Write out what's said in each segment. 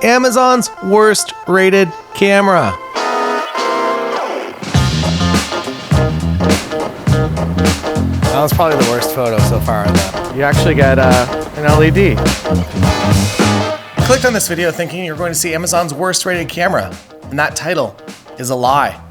Amazon's worst rated camera. That was probably the worst photo so far. You actually get an LED. I clicked on this video thinking you're going to see Amazon's worst rated camera, and that title is a lie.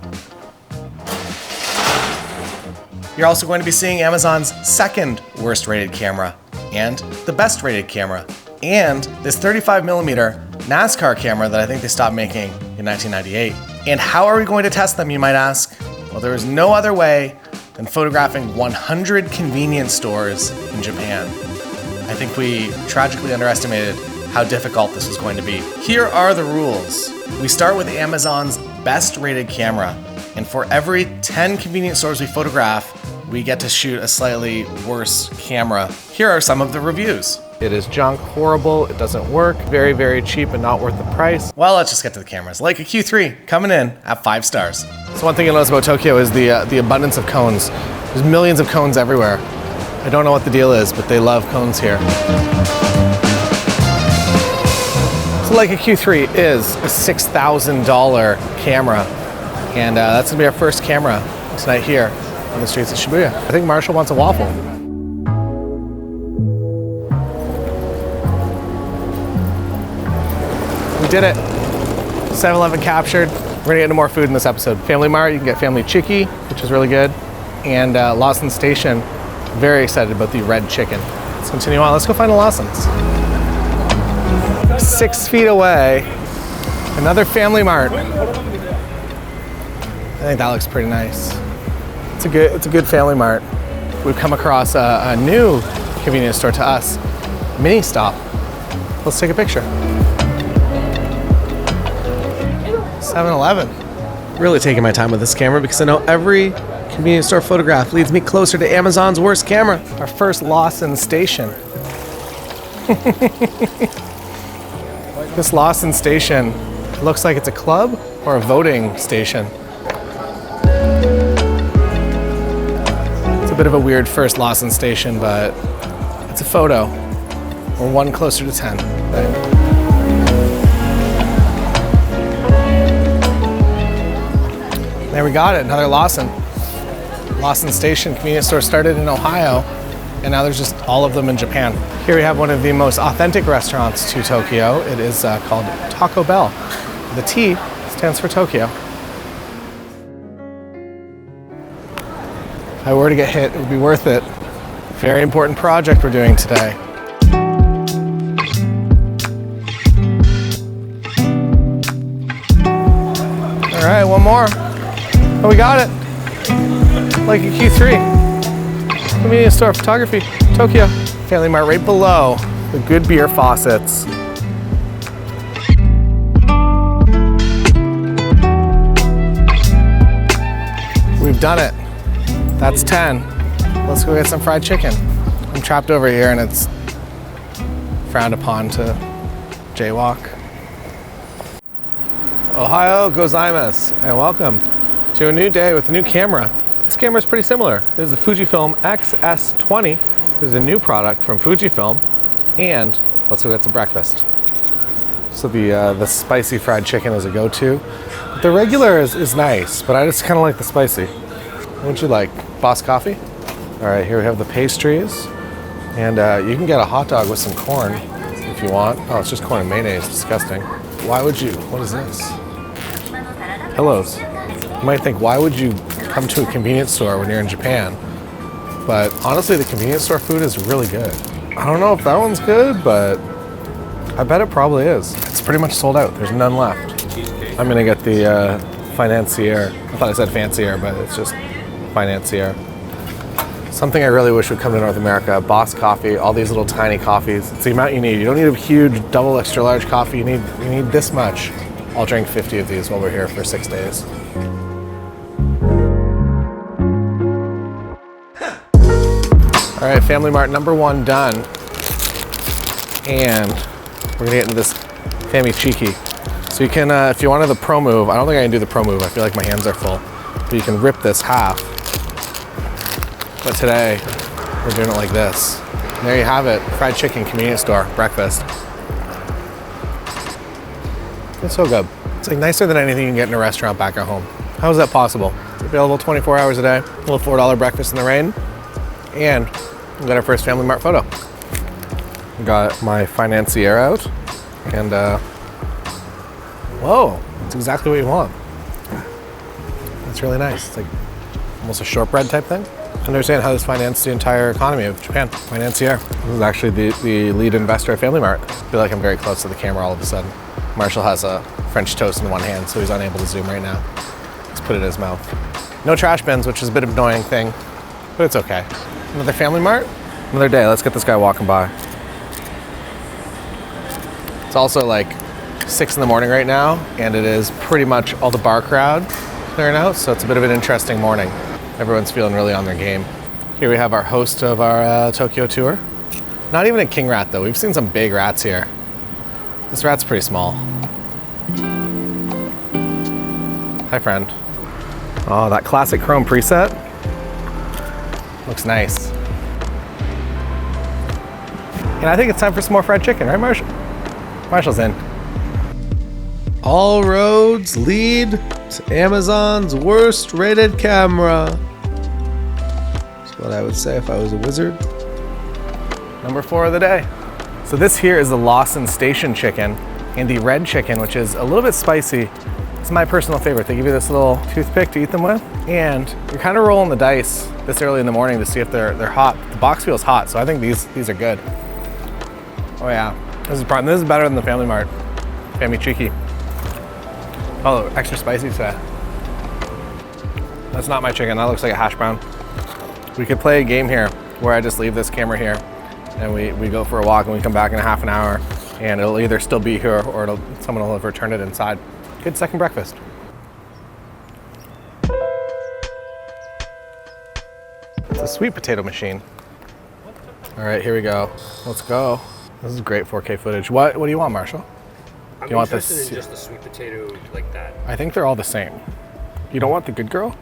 You're also going to be seeing Amazon's second worst rated camera, and the best rated camera, and this 35mm NASCAR camera that I think they stopped making in 1998. And how are we going to test them, you might ask? Well, there is no other way than photographing 100 convenience stores in Japan. I think we tragically underestimated how difficult this was going to be. Here are the rules. We start with Amazon's best rated camera, and for every 10 convenience stores we photograph, we get to shoot a slightly worse camera. Here are some of the reviews. It is junk, horrible, it doesn't work, very, very cheap and not worth the price. Well, let's just get to the cameras. Leake Q3 coming in at 5 stars. So one thing you'll notice about Tokyo is the abundance of cones. There's millions of cones everywhere. I don't know what the deal is, but they love cones here. So Leake Q3 is a $6,000 camera, and that's gonna be our first camera tonight here on the streets of Shibuya. I think Marshall wants a waffle. We did it. 7-Eleven captured. We're gonna get into more food in this episode. Family Mart, you can get family chicky, which is really good. And Lawson Station, very excited about the red chicken. Let's continue on. Let's go find a Lawson's. 6 feet away, another Family Mart. I think that looks pretty nice. It's a good Family Mart. We've come across a new convenience store to us, Mini Stop. Let's take a picture. 7-Eleven. Really taking my time with this camera because I know every convenience store photograph leads me closer to Amazon's worst camera. Our first Lawson Station. This Lawson Station looks like it's a club or a voting station. It's a bit of a weird first Lawson Station, but it's a photo. We're one closer to 10. Right? There we got it, another Lawson. Lawson Station convenience store started in Ohio, and now there's just all of them in Japan. Here we have one of the most authentic restaurants to Tokyo. It is called Taco Bell. The T stands for Tokyo. If I were to get hit, it would be worth it. Very important project we're doing today. All right, one more. Oh, we got it. Leake Q3. Convenience store, photography, Tokyo. Family Mart right below the good beer faucets. We've done it. That's 10. Let's go get some fried chicken. I'm trapped over here and it's frowned upon to jaywalk. Ohio gozaimasu, and welcome to a new day with a new camera. This camera is pretty similar. This is a Fujifilm XS20. This is a new product from Fujifilm, and let's go get some breakfast. So the spicy fried chicken is a go-to. The regular is nice, but I just kind of like the spicy. What would you like? Boss coffee? All right, here we have the pastries, and you can get a hot dog with some corn if you want. Oh, it's just corn and mayonnaise. Disgusting. Why would you? What is this? Pillows. You might think, why would you come to a convenience store when you're in Japan? But honestly, the convenience store food is really good. I don't know if that one's good, but I bet it probably is. It's pretty much sold out. There's none left. I'm gonna get the financier. I thought I said fancier, but it's just financier. Something I really wish would come to North America. Boss coffee, all these little tiny coffees. It's the amount you need. You don't need a huge double extra large coffee. You need this much. I'll drink 50 of these while we're here for 6 days. All right, Family Mart number 1 done. And we're gonna get into this Family Cheeky. So you can, if you wanted the pro move, I don't think I can do the pro move. I feel like my hands are full. But you can rip this half. But today, we're doing it like this. And there you have it, fried chicken, convenience store, breakfast. It's so good. It's like nicer than anything you can get in a restaurant back at home. How is that possible? It's available 24 hours a day, a little $4 breakfast in the rain, and we got our first Family Mart photo. Got my financier out, and whoa, it's exactly what you want. It's really nice. It's like almost a shortbread type thing. I understand how this financed the entire economy of Japan. Financier. This is actually the lead investor at Family Mart. I feel like I'm very close to the camera all of a sudden. Marshall has a French toast in one hand, so he's unable to zoom right now. Let's put it in his mouth. No trash bins, which is a bit of an annoying thing, but it's okay. Another Family Mart, another day. Let's get this guy walking by. It's also like 6 in the morning right now, and it is pretty much all the bar crowd clearing out, so it's a bit of an interesting morning. Everyone's feeling really on their game. Here we have our host of our Tokyo tour. Not even a king rat though. We've seen some big rats here. This rat's pretty small. Hi, friend. Oh, that classic chrome preset. Looks nice. And I think it's time for some more fried chicken, right, Marshall? Marshall's in. All roads lead to Amazon's worst rated camera. That's what I would say if I was a wizard. Number 4 of the day. So this here is the Lawson Station chicken, and the red chicken, which is a little bit spicy. It's my personal favorite. They give you this little toothpick to eat them with, and you're kind of rolling the dice this early in the morning to see if they're hot. The box feels hot, so I think these are good. Oh yeah, this is better than the Family Mart. Family cheeky. Oh, extra spicy today. That's not my chicken. That looks like a hash brown. We could play a game here where I just leave this camera here and we go for a walk and we come back in a half an hour and it'll either still be here or someone will have returned it inside. Good second breakfast. It's a sweet potato machine. All right, here we go. Let's go. This is great 4K footage. What do you want, Marshall? I'm interested in just the sweet potato like that. I think they're all the same. You don't want the good girl?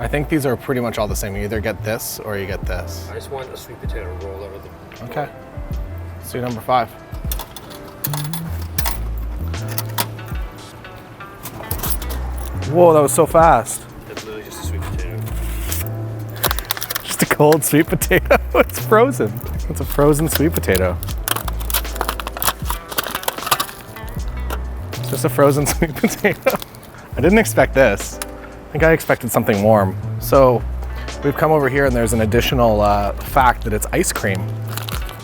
I think these are pretty much all the same. You either get this or you get this. I just want a sweet potato roll over the... Okay. Let's do number 5. Whoa, that was so fast. That's literally just a sweet potato. Just a cold sweet potato. It's frozen. It's a frozen sweet potato. It's just a frozen sweet potato. I didn't expect this. I think I expected something warm. So we've come over here and there's an additional fact that it's ice cream.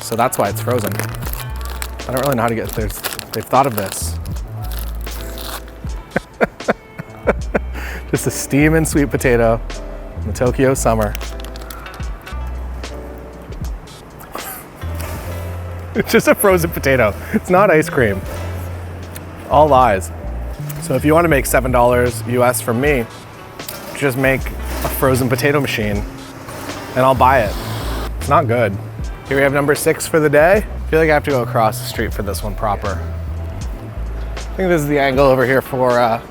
So that's why it's frozen. I don't really know how to get there. They've thought of this. Just a steaming sweet potato in the Tokyo summer. It's just a frozen potato. It's not ice cream. All lies. So if you want to make $7 US from me, just make a frozen potato machine and I'll buy it. It's not good. Here we have number 6 for the day. I feel like I have to go across the street for this one proper. I think this is the angle over here for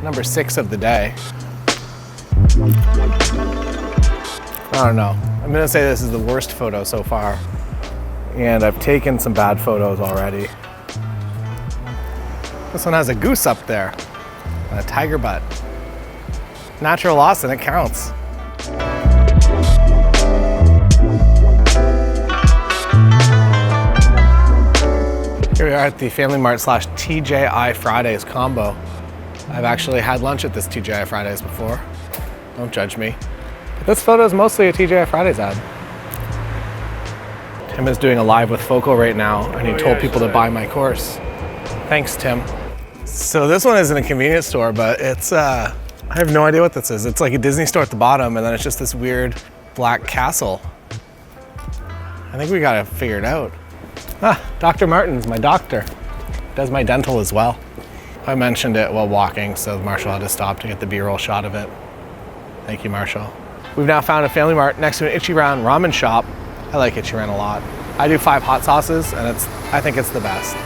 number 6 of the day. I don't know. I'm gonna say this is the worst photo so far. And I've taken some bad photos already. This one has a goose up there and a tiger butt. Natural Lawson, it counts. Here we are at the Family Mart / TJI Fridays combo. I've actually had lunch at this TJI Fridays before. Don't judge me. But this photo is mostly a TJI Fridays ad. Tim is doing a live with Focal right now, and he told people to buy my course. Thanks, Tim. So this one isn't a convenience store, but it's, I have no idea what this is. It's like a Disney store at the bottom, and then it's just this weird black castle. I think we gotta figure it out. Ah, Dr. Martin's my doctor. Does my dental as well. I mentioned it while walking, so Marshall had to stop to get the B-roll shot of it. Thank you, Marshall. We've now found a Family Mart next to an Ichiran ramen shop. I like Ichiran a lot. I do 5 hot sauces, and I think it's the best.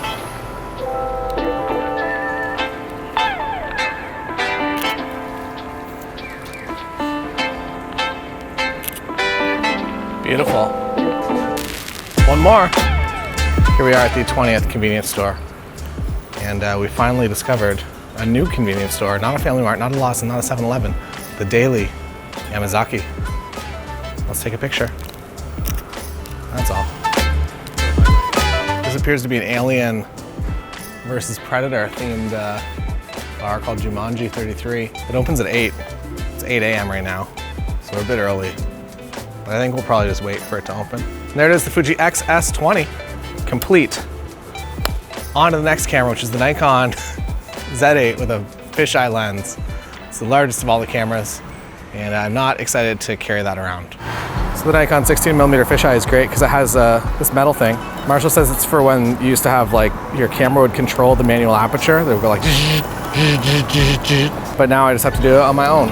Beautiful. One more. Here we are at the 20th convenience store. And we finally discovered a new convenience store, not a Family Mart, not a Lawson, not a 7-Eleven, the Daily Yamazaki. Let's take a picture. That's all. This appears to be an Alien versus Predator themed bar called Jumanji 33. It opens at 8. It's 8 a.m. right now, so we're a bit early. But I think we'll probably just wait for it to open. And there it is, the Fuji XS20, complete. On to the next camera, which is the Nikon Z8 with a fisheye lens. It's the largest of all the cameras, and I'm not excited to carry that around. So the Nikon 16mm fisheye is great because it has this metal thing. Marshall says it's for when you used to have like your camera would control the manual aperture. They would go like, but now I just have to do it on my own.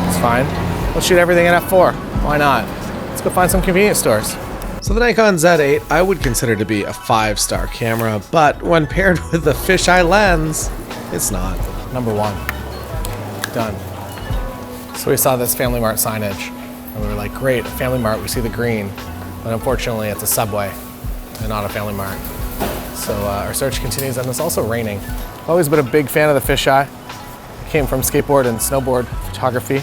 It's fine. Let's shoot everything in f4. Why not? Let's go find some convenience stores. So the Nikon Z8 I would consider to be a 5-star camera, but when paired with the fisheye lens, it's not. Number 1. Done. So we saw this Family Mart signage, and we were like, great, a Family Mart, we see the green. But unfortunately, it's a Subway and not a Family Mart. So our search continues, and it's also raining. I've always been a big fan of the fisheye. I came from skateboard and snowboard photography.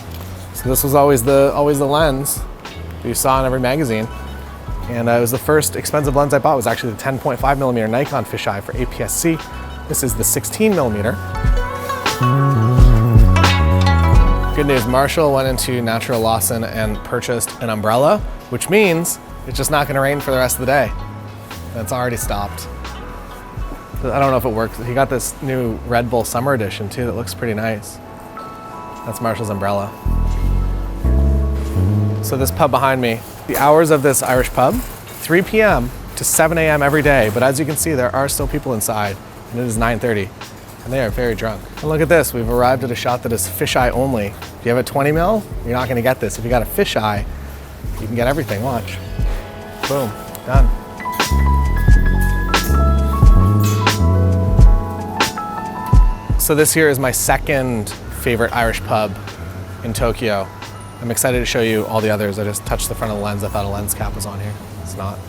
So this was always the lens that you saw in every magazine. And it was the first expensive lens I bought. It was actually the 10.5mm Nikon fisheye for APS-C. This is the 16mm. Good news, Marshall went into Natural Lawson and purchased an umbrella, which means it's just not gonna rain for the rest of the day. And it's already stopped. I don't know if it works. He got this new Red Bull Summer Edition too that looks pretty nice. That's Marshall's umbrella. So this pub behind me, the hours of this Irish pub, 3 p.m. to 7 a.m. every day. But as you can see, there are still people inside, and it is 9:30, and they are very drunk. And look at this, we've arrived at a shot that is fisheye only. If you have a 20mm, you're not gonna get this. If you got a fisheye, you can get everything, watch. Boom, done. So this here is my second favorite Irish pub in Tokyo. I'm excited to show you all the others. I just touched the front of the lens. I thought a lens cap was on here. It's not.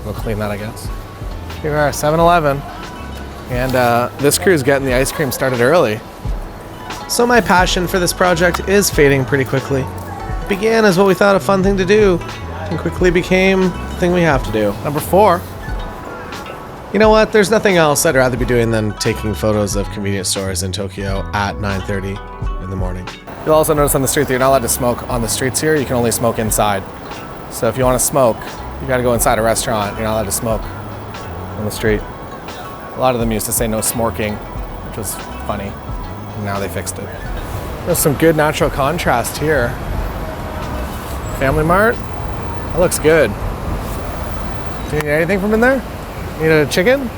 We'll clean that, I guess. Here we are, 7-Eleven. And this crew's getting the ice cream started early. So my passion for this project is fading pretty quickly. It began as what we thought a fun thing to do, and quickly became the thing we have to do. Number 4. You know what? There's nothing else I'd rather be doing than taking photos of convenience stores in Tokyo at 9:30 in the morning. You'll also notice on the street that you're not allowed to smoke on the streets here. You can only smoke inside. So if you want to smoke, you got to go inside a restaurant. You're not allowed to smoke on the street. A lot of them used to say no smoking, which was funny. Now they fixed it. There's some good natural contrast here. Family Mart. That looks good. Do you need anything from in there? Need a chicken?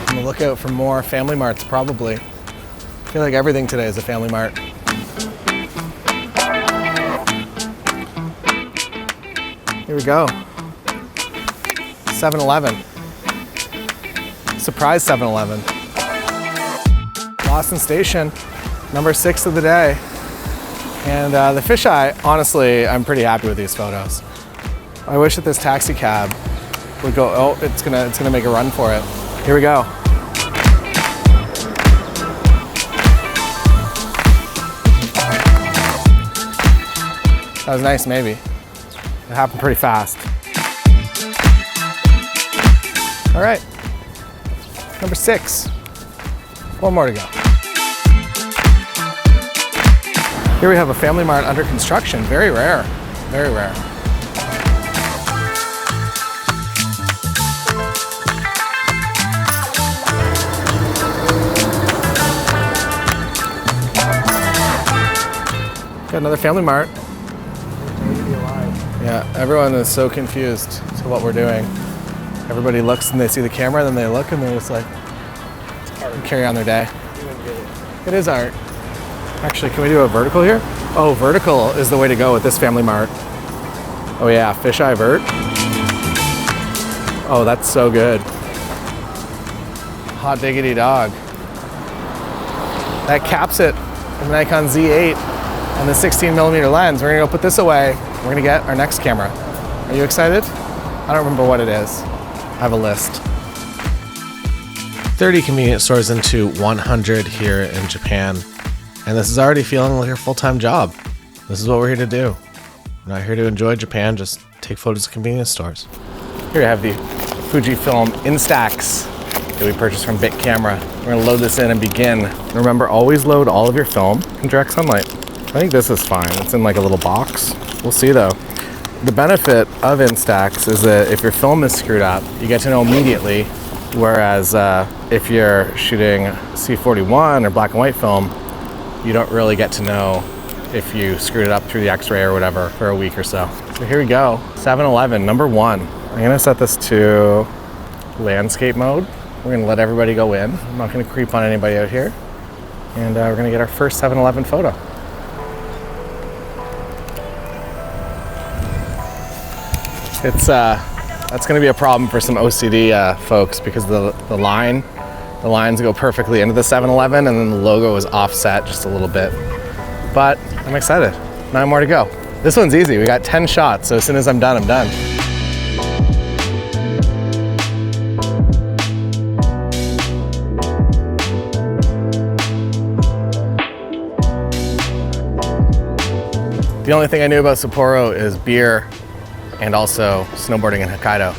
I'm gonna look out for more Family Marts probably. I feel like everything today is a Family Mart. Here we go. 7-Eleven. Surprise 7-Eleven. Lawson Station, number 6 of the day. And the fisheye, honestly, I'm pretty happy with these photos. I wish that this taxi cab would go, oh, it's gonna make a run for it. Here we go. That was nice, maybe. It happened pretty fast. All right, number 6. 1 more to go. Here we have a Family Mart under construction. Very rare, very rare. Got another Family Mart. Yeah, everyone is so confused to what we're doing. Everybody looks and they see the camera, then they look and they're just like, carry on their day. It is art. Actually, can we do a vertical here? Oh, vertical is the way to go with this Family Mart. Oh yeah, fisheye vert. Oh, that's so good. Hot diggity dog. That caps it in the Nikon Z8 and the 16mm lens. We're gonna go put this away. We're gonna get our next camera. Are you excited? I don't remember what it is. I have a list. 30 convenience stores into 100 here in Japan. And this is already feeling like a full-time job. This is what we're here to do. We're not here to enjoy Japan, just take photos of convenience stores. Here we have the Fujifilm Instax that we purchased from Bit Camera. We're gonna load this in and begin. Remember, always load all of your film in direct sunlight. I think this is fine. It's in like a little box. We'll see though. The benefit of Instax is that if your film is screwed up, you get to know immediately, whereas if you're shooting C41 or black and white film, you don't really get to know if you screwed it up through the X-ray or whatever for a week or so. So here we go, 7-Eleven, number 1. I'm gonna set this to landscape mode. We're gonna let everybody go in. I'm not gonna creep on anybody out here. And we're gonna get our first 7-Eleven photo. That's gonna be a problem for some OCD folks because the lines go perfectly into the 7-Eleven and then the logo is offset just a little bit. But I'm excited, 9 more to go. This one's easy, we got 10 shots, so as soon as I'm done, I'm done. The only thing I knew about Sapporo is beer and also snowboarding in Hokkaido.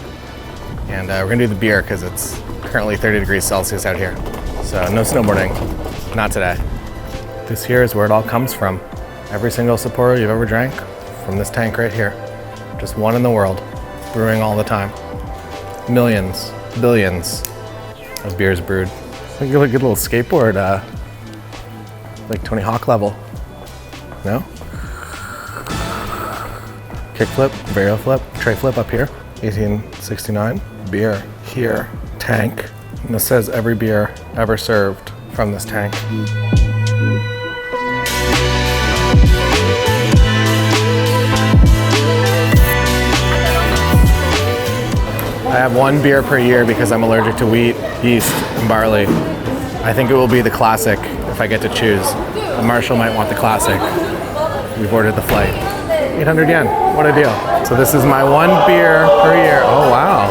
And we're gonna do the beer because it's currently 30 degrees Celsius out here. So no snowboarding, not today. This here is where it all comes from. Every single Sapporo you've ever drank, from this tank right here. Just one in the world, brewing all the time. Millions, billions of beers brewed. Look at a good little skateboard, like Tony Hawk level. No? Kickflip, varial flip, tray flip up here, 1869. Beer here, tank. And this says every beer ever served from this tank. I have 1 beer per year because I'm allergic to wheat, yeast, and barley. I think it will be the classic if I get to choose. Marshall might want the classic. We've ordered the flight. 800 yen, what a deal. So this is my 1 beer per year. Oh wow.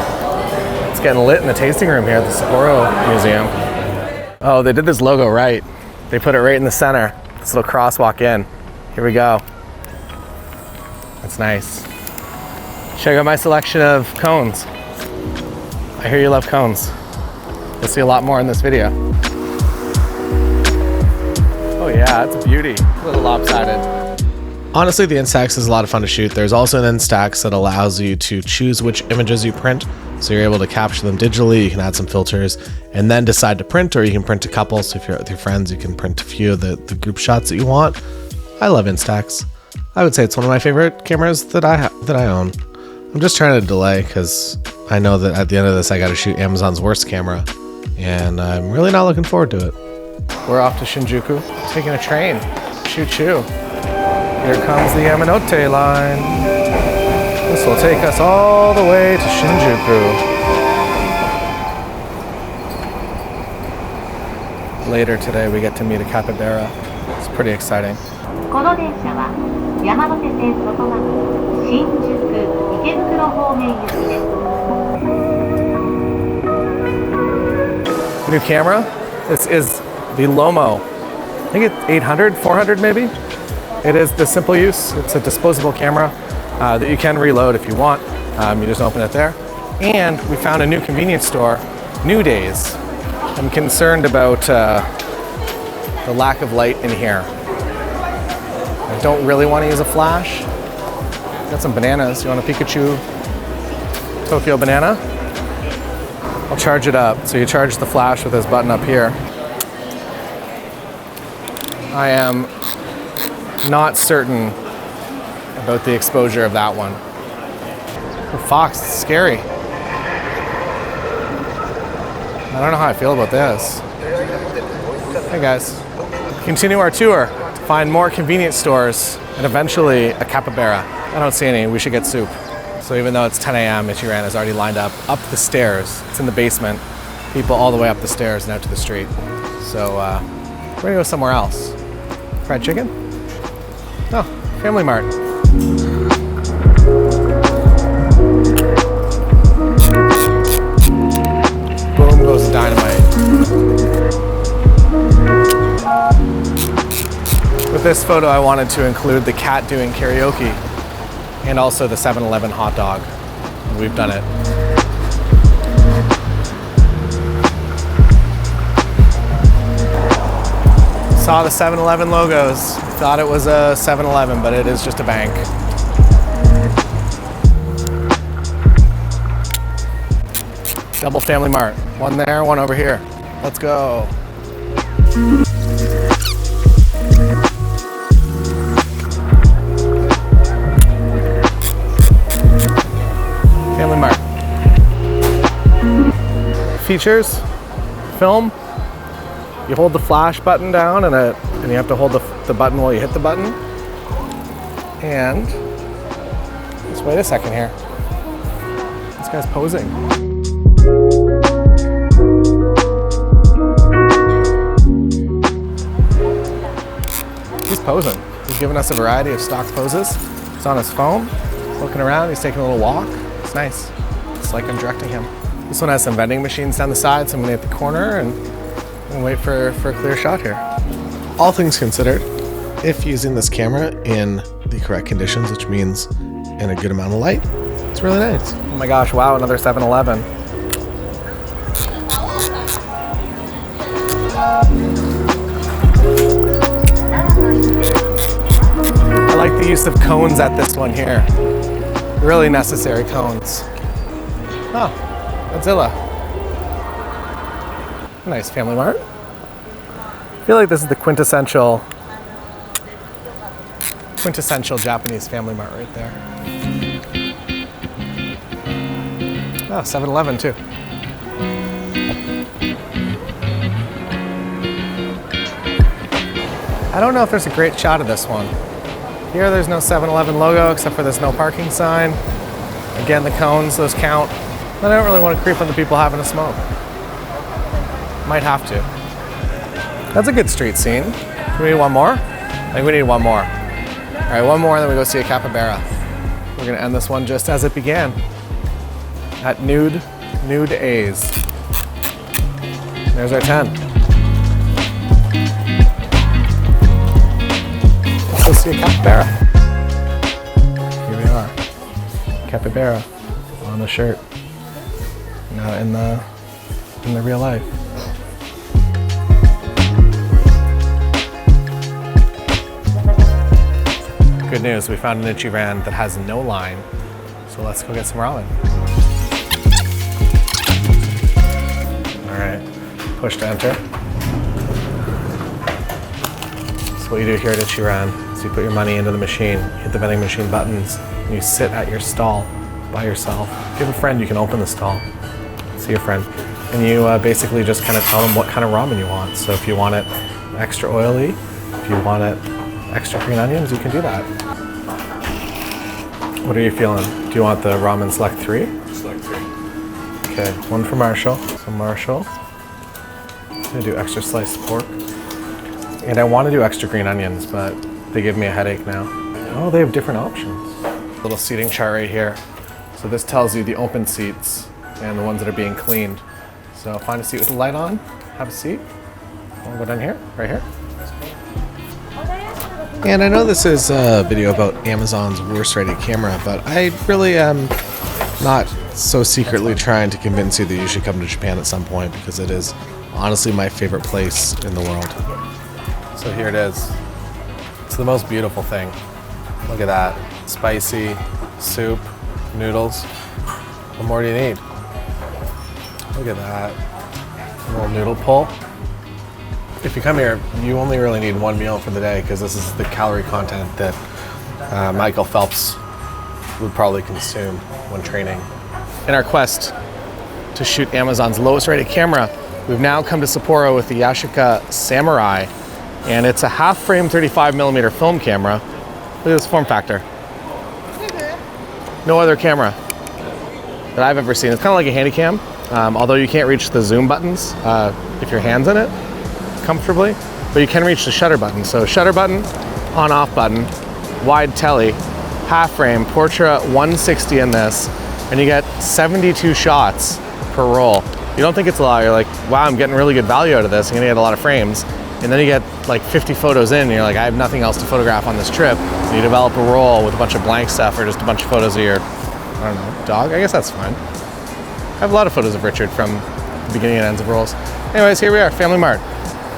It's getting lit in the tasting room here at the Sapporo Museum. Oh, they did this logo right. They put it right in the center. This little crosswalk in. Here we go. That's nice. Check out my selection of cones. I hear you love cones. You'll see a lot more in this video. Oh yeah, it's a beauty. A little lopsided. Honestly, the Instax is a lot of fun to shoot. There's also an Instax that allows you to choose which images you print. So you're able to capture them digitally, you can add some filters, and then decide to print, or you can print a couple. So if you're out with your friends, you can print a few of the group shots that you want. I love Instax. I would say it's one of my favorite cameras that I own. I'm just trying to delay because I know that at the end of this, I got to shoot Amazon's worst camera, and I'm really not looking forward to it. We're off to Shinjuku, taking a train. Choo-choo. Here comes the Yamanote line. This will take us all the way to Shinjuku. Later today, we get to meet a capybara. It's pretty exciting. New camera. This is the Lomo. I think it's 800, 400 maybe. It is the simple use. It's a disposable camera that you can reload if you want. You just open it there. And we found a new convenience store, New Days. I'm concerned about the lack of light in here. I don't really want to use a flash. Got some bananas. You want a Pikachu Tokyo banana? I'll charge it up. So you charge the flash with this button up here. I am not certain about the exposure of that one. The fox is scary. I don't know how I feel about this. Hey guys, continue our tour to find more convenience stores and eventually a capybara. I don't see any, we should get soup. So even though it's 10 a.m., Ichiran is already lined up the stairs. It's in the basement. People all the way up the stairs and out to the street. So we're gonna go somewhere else. Fried chicken? No, Family Mart. Boom goes the dynamite. With this photo, I wanted to include the cat doing karaoke and also the 7-Eleven hot dog. We've done it. Saw the 7-Eleven logos, thought it was a 7-Eleven, but it is just a bank. Double Family Mart. One there, one over here. Let's go. Family Mart. Features, film. You hold the flash button down and you have to hold the button while you hit the button. And let's wait a second here. This guy's posing. He's posing. He's giving us a variety of stock poses. He's on his phone, looking around. He's taking a little walk. It's nice. It's like I'm directing him. This one has some vending machines down the side, so I'm gonna hit the corner and wait for a clear shot here. All things considered, if using this camera in the correct conditions, which means in a good amount of light, it's really nice. Oh my gosh, wow, another 7-Eleven. I like the use of cones at this one here. Really necessary cones. Oh, Godzilla. Nice Family Mart. I feel like this is the quintessential Japanese Family Mart right there. Oh, 7-Eleven too. I don't know if there's a great shot of this one. Here there's no 7-Eleven logo except for this no parking sign. Again, the cones, those count. But I don't really want to creep on the people having a smoke. Might have to. That's a good street scene. Do we need one more? I think we need one more. All right, one more and then we go see a capybara. We're gonna end this one just as it began. At Nude A's. There's our 10. Let's go see a capybara. Here we are. Capybara on the shirt. Now in the real life. Good news, we found an Ichiran that has no line. So let's go get some ramen. All right, push to enter. So what you do here at Ichiran is you put your money into the machine, hit the vending machine buttons, and you sit at your stall by yourself. If you have a friend, you can open the stall, see your friend, and you basically just kind of tell them what kind of ramen you want. So if you want it extra oily, if you want it extra green onions, you can do that. What are you feeling? Do you want the ramen select 3? Select 3. Okay, one for Marshall. So Marshall, I'm gonna do extra sliced pork. And I want to do extra green onions, but they give me a headache now. Oh, they have different options. Little seating chart right here. So this tells you the open seats and the ones that are being cleaned. So find a seat with the light on, have a seat. I'll go down here, right here. And I know this is a video about Amazon's worst rated camera, but I really am not so secretly trying to convince you that you should come to Japan at some point, because it is honestly my favorite place in the world. So here it is. It's the most beautiful thing. Look at that. Spicy soup, noodles. What more do you need? Look at that. A little noodle pull. If you come here, you only really need one meal for the day, because this is the calorie content that Michael Phelps would probably consume when training. In our quest to shoot Amazon's lowest rated camera, we've now come to Sapporo with the Yashika Samurai, and it's a half frame 35mm film camera. Look at this form factor. No other camera that I've ever seen. It's kind of like a handy cam, although you can't reach the zoom buttons if your hand's in it comfortably, but you can reach the shutter button. So shutter button, on off button, wide telly, half frame, Portra 160 in this, and you get 72 shots per roll. You don't think it's a lot. You're like, wow, I'm getting really good value out of this. I'm gonna get a lot of frames. And then you get like 50 photos in and you're like, I have nothing else to photograph on this trip. So you develop a roll with a bunch of blank stuff or just a bunch of photos of your, I don't know, dog. I guess that's fine. I have a lot of photos of Richard from the beginning and ends of rolls. Anyways, here we are, Family Mart,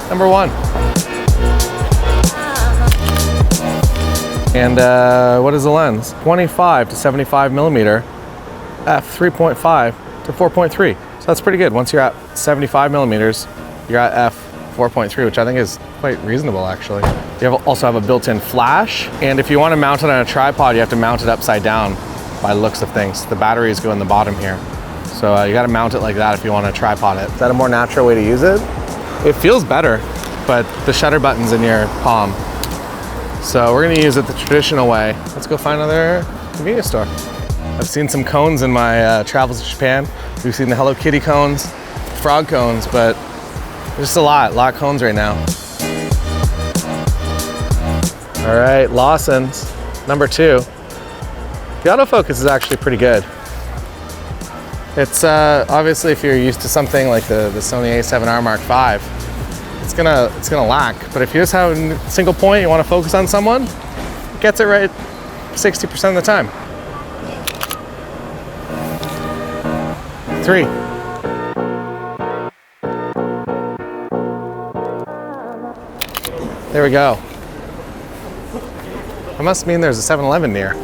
number 1. And what is the lens? 25 to 75 millimeter, f3.5 to 4.3. So that's pretty good. Once you're at 75 millimeters, you're at f4.3, which I think is quite reasonable actually. You also have a built-in flash, and if you want to mount it on a tripod, you have to mount it upside down by the looks of things. The batteries go in the bottom here. So you got to mount it like that if you want to tripod it. Is that a more natural way to use it? It feels better, but the shutter button's in your palm. So we're gonna use it the traditional way. Let's go find another convenience store. I've seen some cones in my travels to Japan. We've seen the Hello Kitty cones, frog cones, but there's just a lot of cones right now. All right, Lawson's, number 2. The autofocus is actually pretty good. It's obviously if you're used to something like the Sony A7R Mark V, it's gonna lack. But if you just have a single point, you want to focus on someone, it gets it right 60% of the time. 3. There we go. That must mean there's a 7-Eleven near.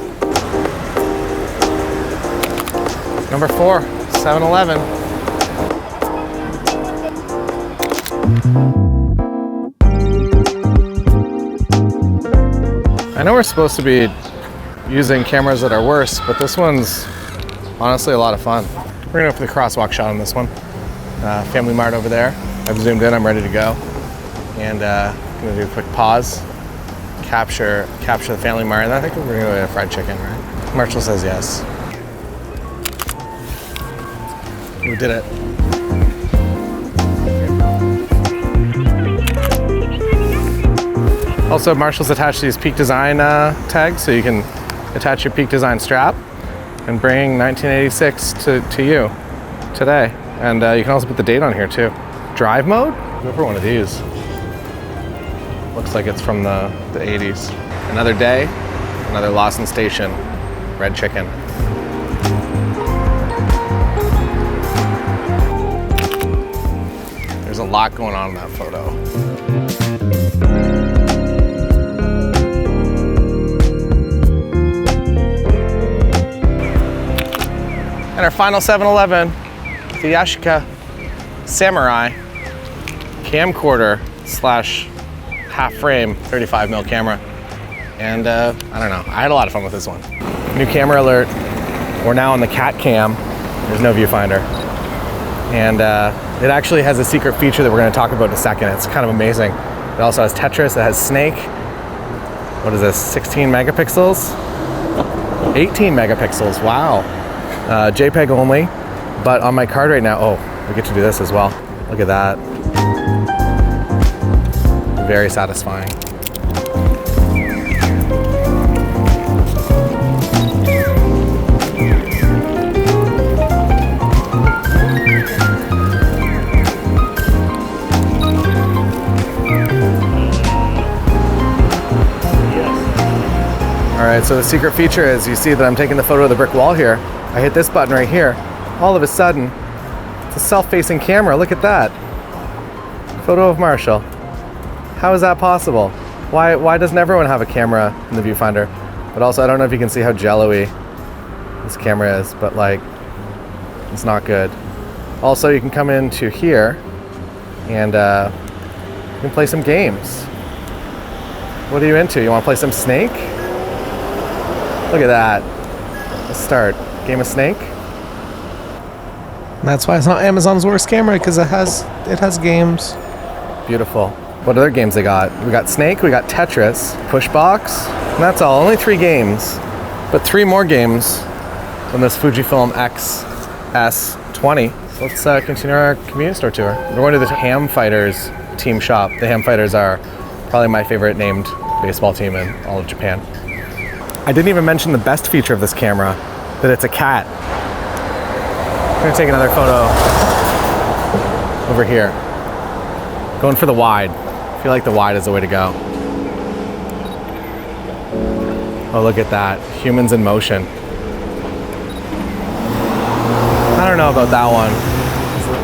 Number 4, 7-Eleven. I know we're supposed to be using cameras that are worse, but this one's honestly a lot of fun. We're gonna go for the crosswalk shot on this one. Family Mart over there. I've zoomed in, I'm ready to go. And I'm gonna do a quick pause, capture the Family Mart, and I think we're gonna go get a fried chicken, right? Marshall says yes. We did it. Also, Marshall's attached these Peak Design tags, so you can attach your Peak Design strap and bring 1986 to you today. And you can also put the date on here too. Drive mode? Go for one of these. Looks like it's from the 80s. Another day, another Lawson Station, red chicken. There's a lot going on in that photo. And our final 7-Eleven, the Yashika Samurai camcorder slash half frame 35mm camera. And I don't know, I had a lot of fun with this one. New camera alert. We're now on the cat cam. There's no viewfinder. And it actually has a secret feature that we're gonna talk about in a second. It's kind of amazing. It also has Tetris, it has Snake. What is this, 16 megapixels? 18 megapixels, wow. JPEG only, but on my card right now, oh, we get to do this as well. Look at that. Very satisfying. All right, so the secret feature is you see that I'm taking the photo of the brick wall here. I hit this button right here. All of a sudden, it's a self-facing camera. Look at that. Photo of Marshall. How is that possible? Why doesn't everyone have a camera in the viewfinder? But also, I don't know if you can see how jello-y this camera is, but like, it's not good. Also, you can come into here and you can play some games. What are you into? You want to play some Snake? Look at that. Let's start. Game of Snake. And that's why it's not Amazon's worst camera, because it has games. Beautiful. What other games they got? We got Snake, we got Tetris, Pushbox, and that's all. Only 3 games, but 3 more games on this Fujifilm XS20. So let's continue our convenience store tour. We're going to the Ham Fighters team shop. The Ham Fighters are probably my favorite named baseball team in all of Japan. I didn't even mention the best feature of this camera, that it's a cat. I'm gonna take another photo over here. Going for the wide. I feel like the wide is the way to go. Oh, look at that. Humans in motion. I don't know about that one.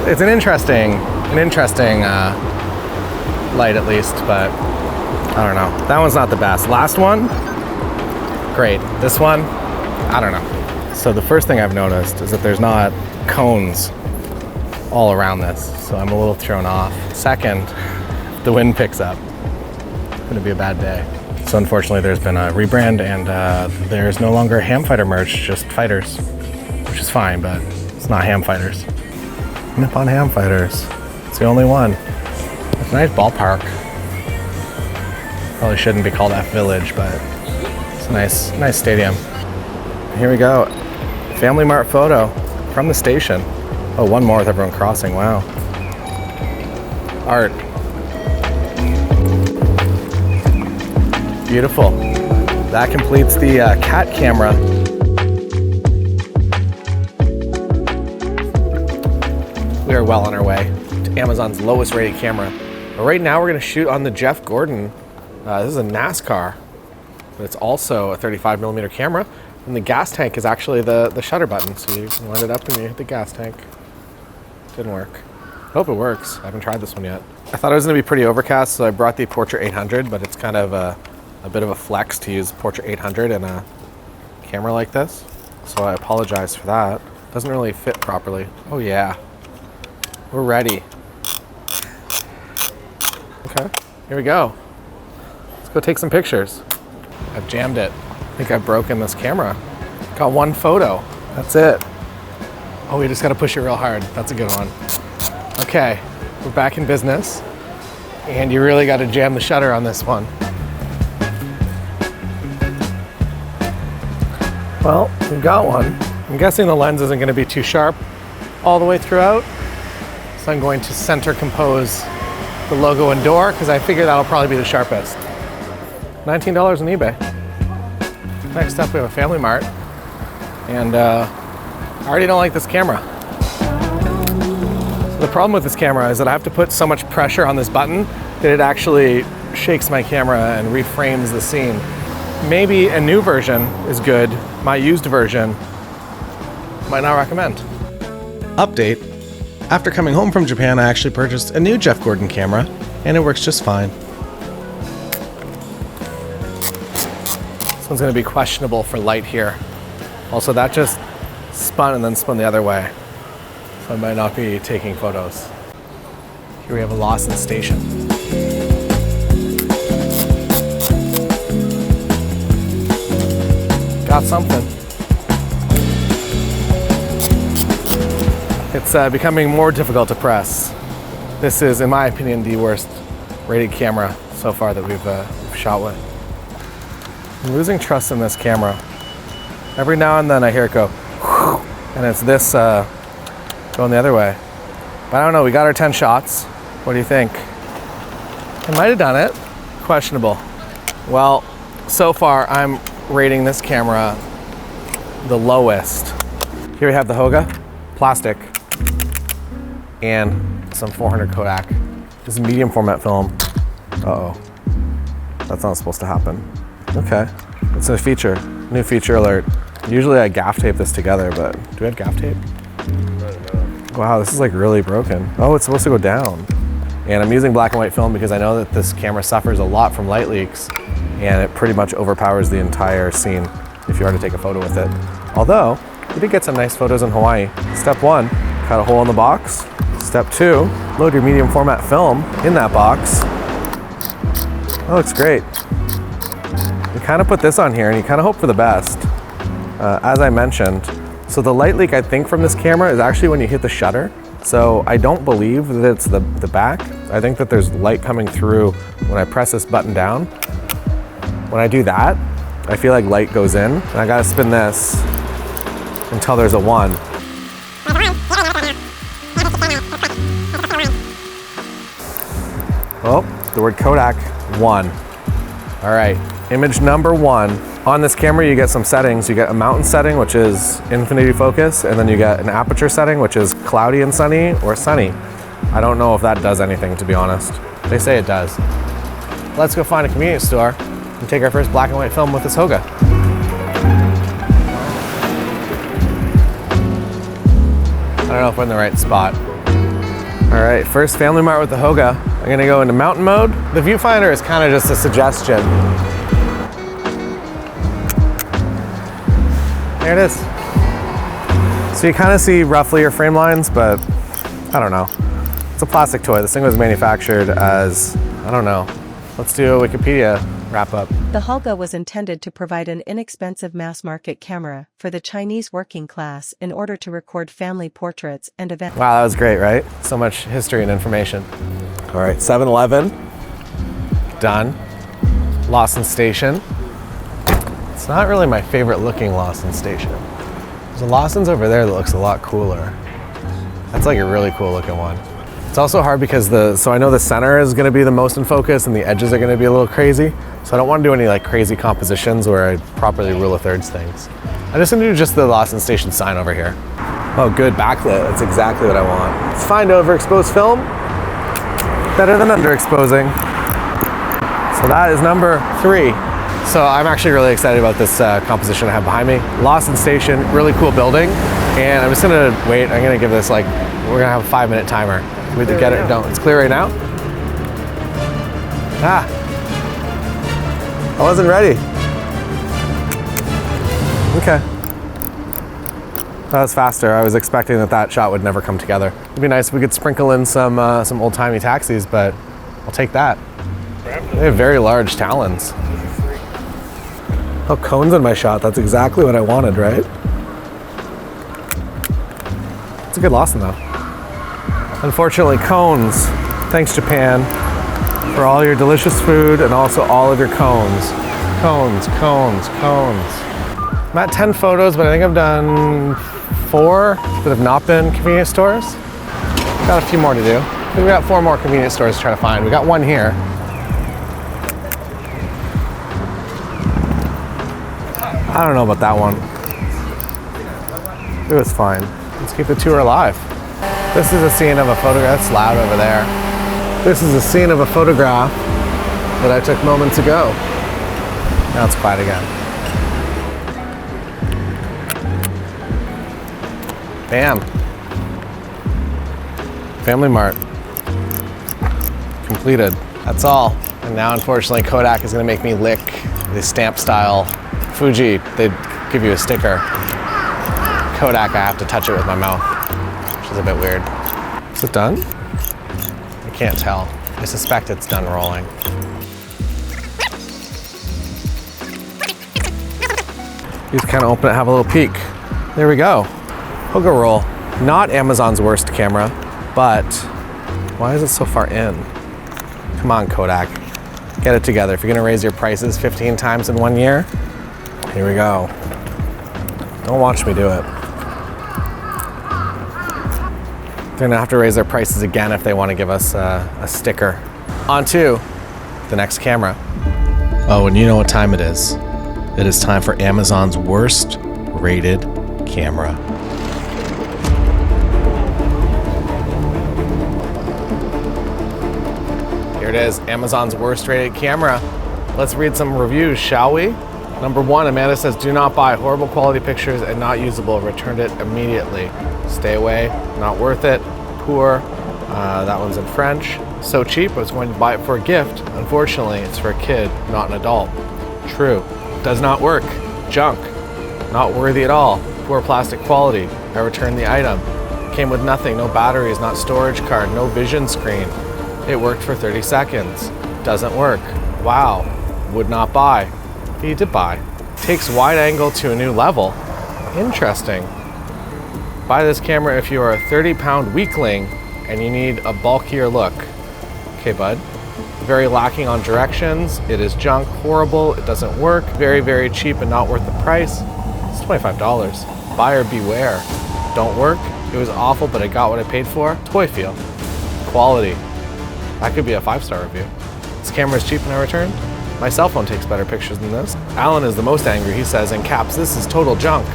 It's an interesting light at least, but I don't know. That one's not the best. Last one, great. This one, I don't know. So the first thing I've noticed is that there's not cones all around this, so I'm a little thrown off. Second, the wind picks up. It's gonna be a bad day. So unfortunately there's been a rebrand and there's no longer ham fighter merch, just fighters, which is fine, but it's not ham fighters. Nippon Ham Fighters, it's the only one. It's a nice ballpark. Probably shouldn't be called F Village, but it's a nice stadium. Here we go, Family Mart photo from the station. Oh, one more with everyone crossing, wow. Art. Beautiful. That completes the cat camera. We are well on our way to Amazon's lowest rated camera. But right now we're gonna shoot on the Jeff Gordon. This is a NASCAR, but it's also a 35mm camera. And the gas tank is actually the shutter button. So you line it up and you hit the gas tank. Didn't work. I hope it works. I haven't tried this one yet. I thought it was gonna be pretty overcast, so I brought the Portra 800, but it's kind of a bit of a flex to use Portra 800 in a camera like this. So I apologize for that. Doesn't really fit properly. Oh yeah, we're ready. Okay, here we go. Let's go take some pictures. I've jammed it. I think I've broken this camera. Got one photo, that's it. Oh, we just gotta push it real hard. That's a good one. Okay, we're back in business. And you really gotta jam the shutter on this one. Well, we've got one. I'm guessing the lens isn't gonna be too sharp all the way throughout. So I'm going to center compose the logo and door because I figure that'll probably be the sharpest. $19 on eBay. Next up, we have a Family Mart. And I already don't like this camera. So the problem with this camera is that I have to put so much pressure on this button that it actually shakes my camera and reframes the scene. Maybe a new version is good. My used version, might not recommend. Update. After coming home from Japan, I actually purchased a new Jeff Gordon camera, and it works just fine. This one's gonna be questionable for light here. Also, that just spun and then spun the other way. So I might not be taking photos. Here we have a Lawson station. Got something. It's becoming more difficult to press. This is, in my opinion, the worst rated camera so far that we've shot with. I'm losing trust in this camera. Every now and then I hear it go, whew, and it's this going the other way. But I don't know, we got our 10 shots. What do you think? I might have done it. Questionable. Well, so far I'm rating this camera the lowest. Here we have the Hoga, plastic, and some 400 Kodak. This is medium format film. Uh-oh, that's not supposed to happen. Okay, it's a feature, new feature alert. Usually I gaff tape this together, but do we have gaff tape? Wow, this is like really broken. Oh, it's supposed to go down. And I'm using black and white film because I know that this camera suffers a lot from light leaks and it pretty much overpowers the entire scene if you were to take a photo with it. Although, we did get some nice photos in Hawaii. Step 1, cut a hole in the box. Step 2, load your medium format film in that box. That looks great. You kind of put this on here and you kind of hope for the best. As I mentioned, so the light leak I think from this camera is actually when you hit the shutter. So I don't believe that it's the back. I think that there's light coming through when I press this button down. When I do that, I feel like light goes in, and I gotta spin this until there's a 1. Oh, the word Kodak, 1. All right, image number 1. On this camera, you get some settings. You get a mountain setting, which is infinity focus, and then you get an aperture setting, which is cloudy and sunny or sunny. I don't know if that does anything, to be honest. They say it does. Let's go find a convenience store and take our first black and white film with this Hoga. I don't know if we're in the right spot. All right, first Family Mart with the Hoga. I'm gonna go into mountain mode. The viewfinder is kind of just a suggestion. There it is. So you kind of see roughly your frame lines, but I don't know. It's a plastic toy. This thing was manufactured as, I don't know. Let's do a Wikipedia wrap up. The Hoga was intended to provide an inexpensive mass-market camera for the Chinese working class in order to record family portraits and events. Wow, that was great, right? So much history and information. All right, 7-Eleven. Done. Lawson Station. It's not really my favorite looking Lawson Station. There's a Lawson's over there that looks a lot cooler. That's like a really cool looking one. It's also hard because so I know the center is gonna be the most in focus and the edges are gonna be a little crazy. So I don't wanna do any like crazy compositions where I properly rule of thirds things. I'm just gonna do just the Lawson Station sign over here. Oh, good backlit, that's exactly what I want. Let's find overexposed film. Better than underexposing. So that is number 3. So I'm actually really excited about this composition I have behind me. Lawson Station, really cool building. And I'm just gonna wait, I'm gonna give this like, we're gonna have a 5-minute timer. We either get it or don't. It's clear right now. Ah, I wasn't ready. Okay. That was faster. I was expecting that shot would never come together. It'd be nice if we could sprinkle in some old-timey taxis, but I'll take that. They have very large talons. Oh, cones in my shot. That's exactly what I wanted, right? It's a good Lawson though. Unfortunately, cones. Thanks, Japan, for all your delicious food and also all of your cones. Cones, cones, cones. I'm at 10 photos, but I think I've done 4 that have not been convenience stores. Got a few more to do. I think we got 4 more convenience stores to try to find. We got one here. I don't know about that one. It was fine. Let's keep the tour alive. This is a scene of a photograph. It's loud over there. This is a scene of a photograph that I took moments ago. Now it's quiet again. Bam. Family Mart. Completed. That's all. And now unfortunately Kodak is gonna make me lick the stamp style Fuji. They give you a sticker. Kodak, I have to touch it with my mouth, which is a bit weird. Is it done? I can't tell. I suspect it's done rolling. You just kind of open it, have a little peek. There we go. Hoga roll. Not Amazon's worst camera, but why is it so far in? Come on, Kodak. Get it together. If you're gonna raise your prices 15 times in 1 year, here we go. Don't watch me do it. They're gonna have to raise their prices again if they want to give us a sticker. On to the next camera. Oh, and you know what time it is. It is time for Amazon's worst rated camera. Here it is, Amazon's worst rated camera. Let's read some reviews, shall we? Number 1, Amanda says, do not buy, horrible quality pictures and not usable, returned it immediately. Stay away, not worth it, poor. That one's in French. So cheap, I was going to buy it for a gift. Unfortunately, it's for a kid, not an adult. True, does not work, junk, not worthy at all, poor plastic quality. I returned the item. Came with nothing, no batteries, not storage card, no vision screen. It worked for 30 seconds, doesn't work. Wow, would not buy. You did buy. Takes wide angle to a new level. Interesting. Buy this camera if you are a 30-pound weakling and you need a bulkier look. Okay, bud. Very lacking on directions. It is junk, horrible, it doesn't work. Very, very cheap and not worth the price. It's $25. Buyer beware. Don't work. It was awful, but I got what I paid for. Toy feel. Quality. That could be a 5-star review. This camera is cheap and I returned. My cell phone takes better pictures than this. Alan is the most angry. He says in caps, this is total junk.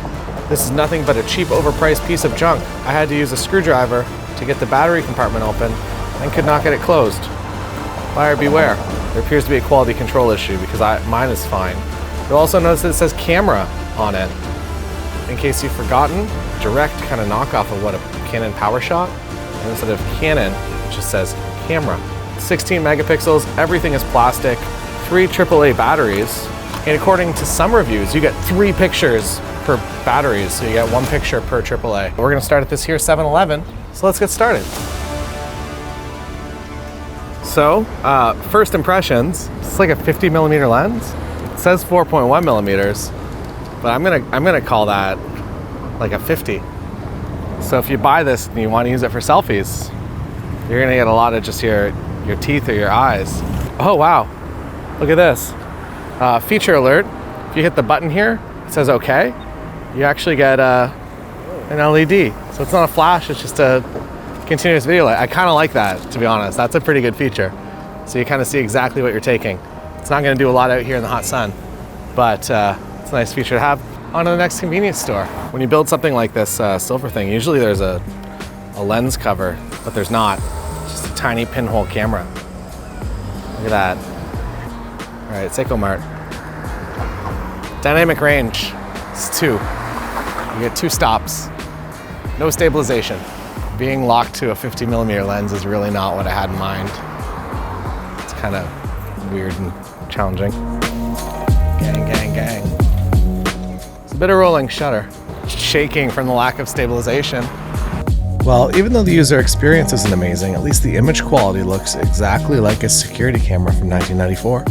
This is nothing but a cheap, overpriced piece of junk. I had to use a screwdriver to get the battery compartment open and could not get it closed. Buyer beware. There appears to be a quality control issue because mine is fine. You'll also notice that it says camera on it. In case you've forgotten, direct kind of knockoff of what a Canon PowerShot. And instead of Canon, it just says camera. 16 megapixels, everything is plastic, 3 AAA batteries. And according to some reviews, you get 3 pictures per batteries, so you get 1 picture per AAA. We're gonna start at this here 7-Eleven, so let's get started. So, first impressions, it's like a 50 millimeter lens. It says 4.1 millimeters, but I'm gonna call that like a 50. So if you buy this and you wanna use it for selfies, you're gonna get a lot of just your teeth or your eyes. Oh wow, look at this. Feature alert, if you hit the button here, it says okay. You actually get an LED. So it's not a flash, it's just a continuous video light. I kind of like that, to be honest. That's a pretty good feature. So you kind of see exactly what you're taking. It's not gonna do a lot out here in the hot sun, but it's a nice feature to have. On to the next convenience store. When you build something like this silver thing, usually there's a lens cover, but there's not. It's just a tiny pinhole camera. Look at that. All right, Seiko Mart. Dynamic range, it's 2. You get 2 stops. No stabilization. Being locked to a 50 millimeter lens is really not what I had in mind. It's kind of weird and challenging. Gang, gang, gang. It's a bit of rolling shutter. Shaking from the lack of stabilization. Well, even though the user experience isn't amazing, at least the image quality looks exactly like a security camera from 1994.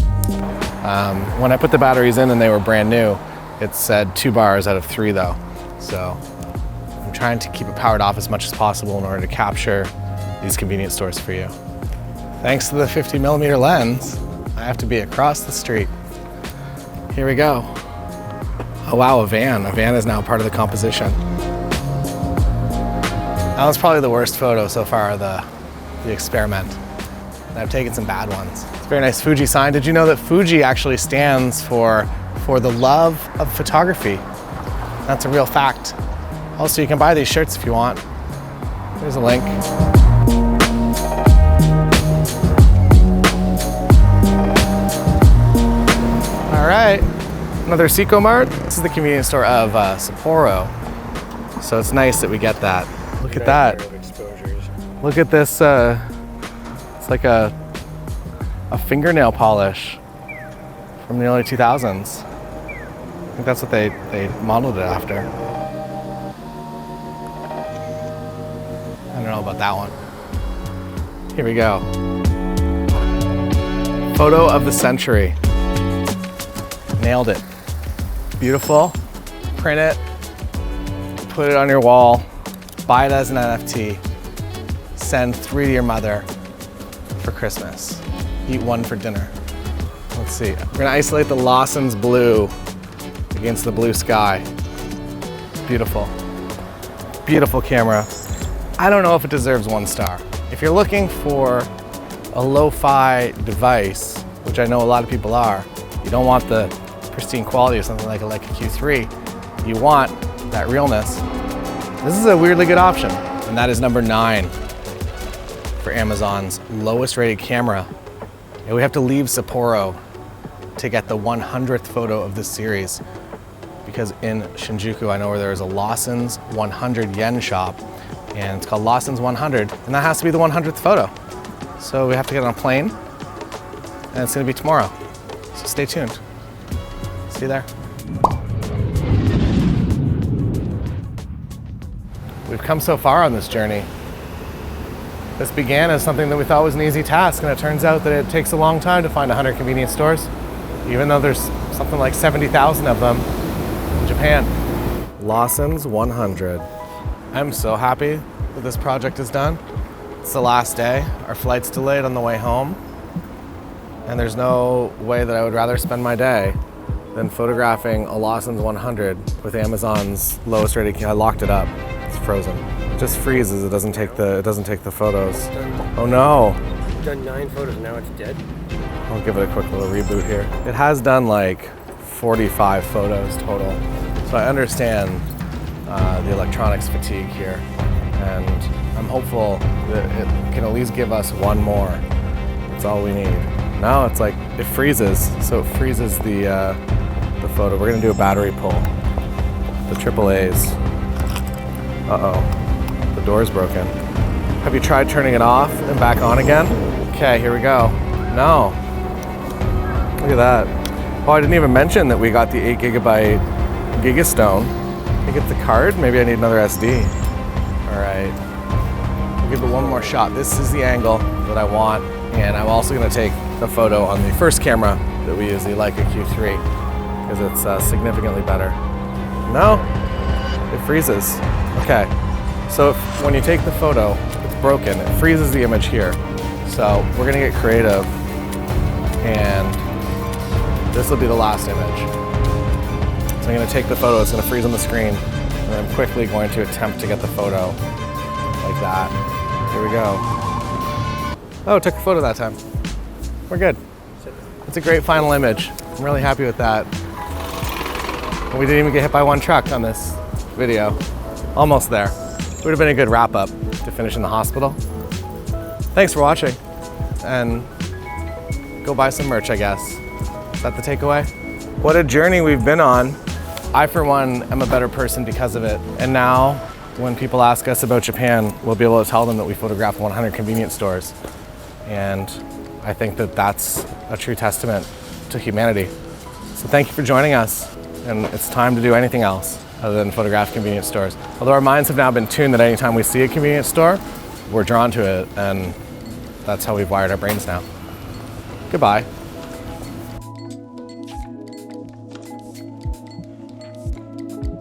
When I put the batteries in and they were brand new, it said 2 bars out of 3 though. So I'm trying to keep it powered off as much as possible in order to capture these convenience stores for you. Thanks to the 50 millimeter lens, I have to be across the street. Here we go. Oh wow, a van. A van is now part of the composition. That was probably the worst photo so far of the experiment. And I've taken some bad ones. It's a very nice Fuji sign. Did you know that Fuji actually stands for the love of photography? That's a real fact. Also, you can buy these shirts if you want. There's a link. All right, another Seiko Mart. This is the convenience store of Sapporo. So it's nice that we get that. Look at that. Look at this, it's like a fingernail polish from the early 2000s. I think that's what they modeled it after. I don't know about that one. Here we go. Photo of the century. Nailed it. Beautiful. Print it. Put it on your wall. Buy it as an NFT. Send 3 to your mother for Christmas. Eat 1 for dinner. Let's see. We're gonna isolate the Lawson's blue against the blue sky. Beautiful. Beautiful camera. I don't know if it deserves 1 star. If you're looking for a lo-fi device, which I know a lot of people are, you don't want the pristine quality of something like a Leake Q3. You want that realness. This is a weirdly good option, and that is number 9 for Amazon's lowest rated camera. And we have to leave Sapporo to get the 100th photo of this series, because in Shinjuku, I know where there is a Lawson's 100 yen shop, and it's called Lawson's 100, and that has to be the 100th photo. So we have to get on a plane, and it's gonna be tomorrow. So stay tuned. See you there. We've come so far on this journey. This began as something that we thought was an easy task, and it turns out that it takes a long time to find 100 convenience stores, even though there's something like 70,000 of them in Japan. Lawson's 100. I'm so happy that this project is done. It's the last day. Our flight's delayed on the way home, and there's no way that I would rather spend my day than photographing a Lawson's 100 with Amazon's lowest rated. I locked it up. It's frozen. It just freezes. It doesn't take the photos. Oh no. You've done 9 photos, now it's dead. I'll give it a quick little reboot here. It has done like 45 photos total. So I understand the electronics fatigue here, and I'm hopeful that it can at least give us one more. That's all we need. Now it's like, it freezes, so it freezes the photo. We're gonna do a battery pull. The AAA's. Uh-oh, the door's broken. Have you tried turning it off and back on again? Okay, here we go. No. Look at that. Oh, I didn't even mention that we got the 8 gigabyte Gigastone. Can I get the card? Maybe I need another SD. All right. We'll give it one more shot. This is the angle that I want, and I'm also gonna take the photo on the first camera that we use, the Leake Q3, because it's significantly better. No, it freezes. Okay, so when you take the photo, it's broken. It freezes the image here. So we're gonna get creative, and this will be the last image. So I'm gonna take the photo, it's gonna freeze on the screen, and I'm quickly going to attempt to get the photo like that. Here we go. Oh, took a photo that time. We're good. It's a great final image. I'm really happy with that. And we didn't even get hit by one truck on this video. Almost there. It would have been a good wrap up to finish in the hospital. Thanks for watching, and go buy some merch, I guess. Is that the takeaway? What a journey we've been on. I, for one, am a better person because of it. And now, when people ask us about Japan, we'll be able to tell them that we photographed 100 convenience stores. And I think that that's a true testament to humanity. So thank you for joining us. And it's time to do anything else other than photograph convenience stores. Although our minds have now been tuned that anytime we see a convenience store, we're drawn to it, and that's how we've wired our brains now. Goodbye.